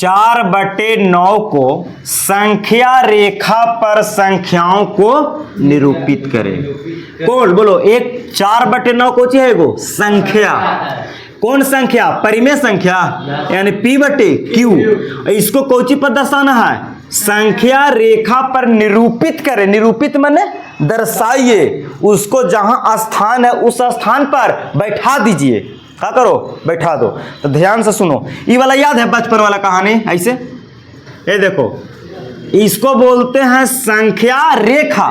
4/9 को संख्या रेखा पर संख्याओं को निरूपित करें। कौन बोलो, एक 4/9 कौन सी है? वो संख्या। कौन संख्या? परिमेय संख्या यानी P/Q। इसको कौची पर दर्शाना है? संख्या रेखा पर निरूपित करें। निरूपित माने दर्शाइए, उसको जहां स्थान है उस स्थान पर बैठा दीजिए। क्या करो? बैठा दो। तो ध्यान से सुनो, ये वाला याद है बचपन वाला कहानी? ऐसे ये देखो, इसको बोलते हैं संख्या रेखा।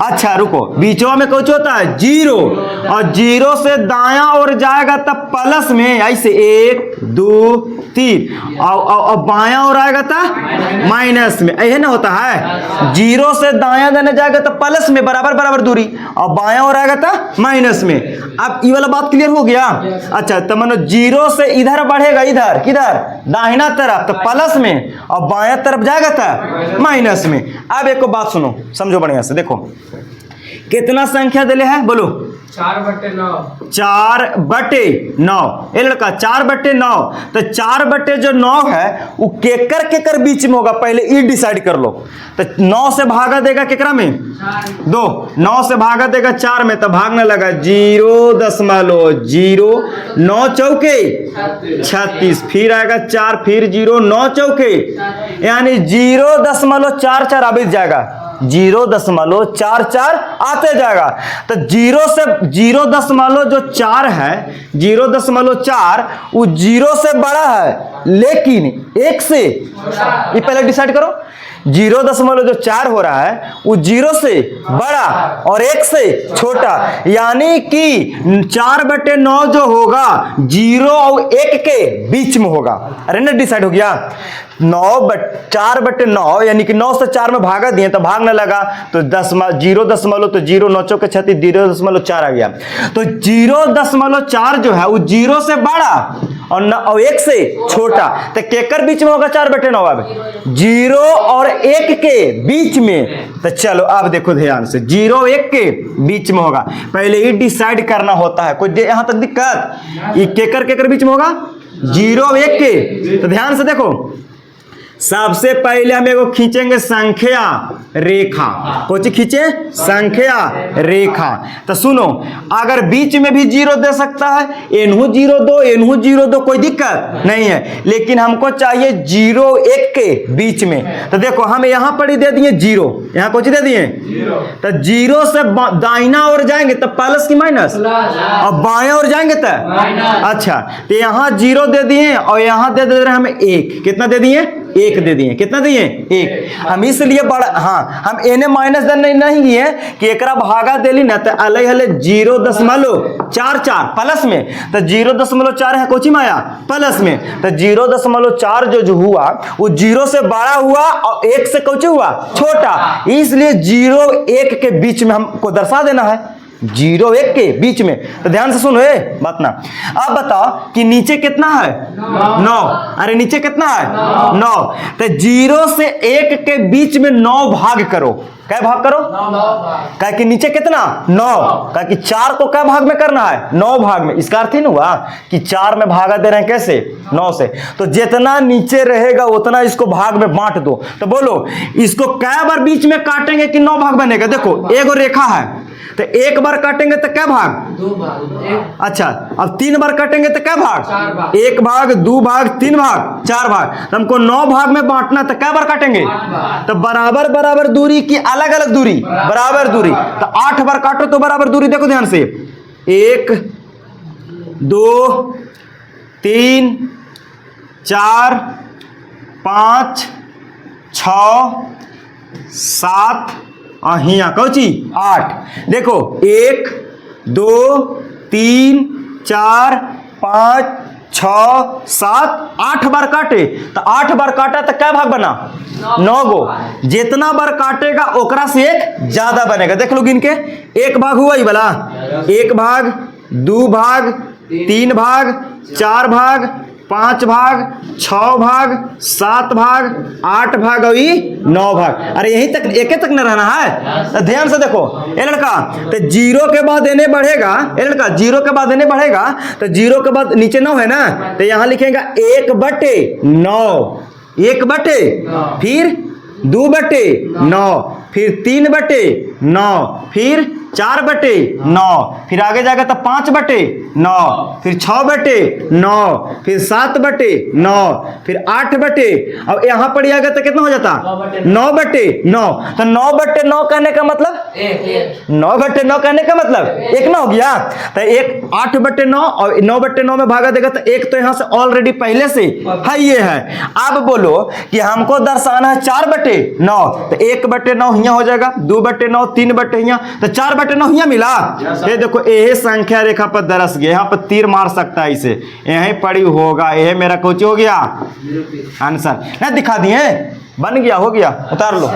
अच्छा रुको, बीचों में कुछ होता है 0, और 0 से दायां ओर जाएगा तब प्लस में ऐसे 1 2 3, और बायां ओर आएगा तब माइनस में। ऐसे ना होता है, 0 से दायां देने जाएगा तब प्लस में बराबर बराबर दूरी, और बायां ओर आएगा तब माइनस में। अब ये वाला बात क्लियर हो गया? अच्छा, तो मानो 0 से इधर बढ़ेगा, इधर किधर? दाहिना तरफ, तो प्लस में, और बायां तरफ जाएगा तब माइनस में। अब एक बात सुनो, समझो बढ़िया से। देखो कितना संख्या दिले है? बोलो 4/9। 4/9। ये लड़का 4/9। तो 4/9 है वो केकर केकर बीच में होगा, पहले ये डिसाइड कर लो। तो 9 से भागा देगा केकरा में? 2। 9 से भागा देगा 4 में, तो भागने लगा 0.0। 9 चौके 36, फिर आएगा 4, फिर 0, 9 चौके यानी 0.44 बीत जाएगा। 0.44 आते जाएगा। तो 0 से 0.4 है, 0.4 वो 0 से बड़ा है, लेकिन 1 से, ये पहले डिसाइड करो। 0.4 हो रहा है वो 0 से बड़ा और 1 से छोटा, यानी कि 4/9 जो होगा 0 और 1 के बीच में होगा। अरे ना, डिसाइड हो गया। 4/9 यानी कि 9 से 4 में भागा दिए तो भागने लगा, तो 0.0 तो 0 9 चौके 36, 0.4 आ गया। तो 0.4 जो है वो 0 से बड़ा और 1 से छोटा, तो केकर बीच में होगा 4/9? अब 0 और 1 के बीच में। तो चलो अब देखो ध्यान से, 0 और 1 के बीच में होगा, पहले ही डिसाइड करना होता है। कोई यहां तक दिक्कत? ये केकर केकर बीच में होगा? 0 और 1 के। तो ध्यान से देखो, सबसे पहले हम एगो खींचेंगे संख्या रेखा। कौन सी खींचे? संख्या रेखा। तो सुनो, अगर बीच में भी 0 दे सकता है, इन्हू 0 दो, इन्हू 0 दो, कोई दिक्कत नहीं है, लेकिन हमको चाहिए 0 1 के बीच में। तो देखो हम यहां पर ही दे दिए 0, यहां कौन सी दे दिए? तो 0 से दाहिना ओर जाएंगे तो प्लस की माइनस, और बायां ओर जाएंगे तो अच्छा। तो यहां 0 दे दिए और यहां दे रहे हम 1। कितना दे दिए? 1 दे दिए। कितना दिए? 1। हम इसलिए बड़ा, हाँ, हम एने माइनस नहीं किए कि एकरा भागा देली ना, तो अलग अलग 0.44 प्लस में, तो 0.4 है कोची माया प्लस में, तो 0.4 जो हुआ वो 0 से बड़ा हुआ और 1 से कोची हुआ छोटा, इसलिए 0 1 के बीच में हमको दर्शा देना है, 0 1 के बीच में। तो ध्यान से सुनो बात ना। अब बताओ कि नीचे कितना है? 9। अरे नीचे कितना है? 9। तो 0 से 1 के बीच में 9 भाग करो। क्या भाग करो? 9 क्या कि नीचे कितना? 9। क्या कि 4 को क्या भाग में करना है? 9 भाग में। इसका अर्थ ही नहीं हुआ कि 4 में भागा दे रहे हैं कैसे? 9 से। तो जितना नीचे रहेगा उतना इसको भाग में बांट दो। तो बोलो इसको कै बार बीच में काटेंगे कि 9 भाग बनेगा? देखो एगो रेखा है, तो 1 बार काटेंगे तो क्या भाग? 2 भाग। अच्छा, अब 3 बार काटेंगे तो क्या भाग? 4 भाग। 1 भाग 2 भाग 3 भाग 4 भाग। तो हमको 9 भाग में बांटना, तो क्या बार काटेंगे? 8 बार। तो बराबर बराबर दूरी की अलग अलग दूरी? बराबर दूरी। तो 8 बार काटो तो बराबर दूरी। देखो ध्यान से, 1 2 3 4 5 6 7 और हिया कौची 8। देखो 1 2 3 4 5 6 7 8 बार काटे, तो 8 बार काटा तो क्या भाग बना? 9 गो। जितना बार काटेगा ओकरा से 1 ज्यादा बनेगा। देख लो गिन के, 1 भाग हुआ ही बला, 1 भाग 2 भाग 3 भाग 4 भाग 5 भाग 6 भाग 7 भाग 8 भाग और 9 भाग। अरे यहीं तक, एक तक न रहना है। तो ध्यान से देखो ये लड़का, तो 0 के बाद इन्हें बढ़ेगा, ये लड़का 0 के बाद इन्हें बढ़ेगा, तो 0 के बाद नीचे 9 है ना, तो यहां लिखेगा 1/9। 1 बटे, फिर 2 बटे 9, फिर 3 बटे 9, फिर 4 बटे 9, फिर आगे जाएगा तो 5 बटे 9, फिर 6 बटे 9, फिर 7 बटे 9, फिर 8 बटे, अब यहाँ पर आएगा तो कितना हो जाता 9 बटे 9। तो 9 बटे 9 कहने का मतलब एक 9 बटे 9 कहने का मतलब 1 ना हो गया। तो एक 8 बटे 9 और 9 बटे 9 में भागा देगा तो 1 तो यहाँ से ऑलरेडी पहले से है, ये है। अब बोलो कि हमको दर्शाना है 4 बटे 9, तो 1 बटे 9 यहाँ हो जाएगा, 2 बटे 9, 3 बटे यहाँ, तो 4 बटे 9 यहाँ मिला। ये देखो यही संख्या रेखा पर दरस गया, यहाँ पर तीर मार सकता है इसे, यही पड़ी होगा, यही मेरा कुछ हो गया आंसर। नहीं दिखा दिए, बन गया, हो गया, उतार लो।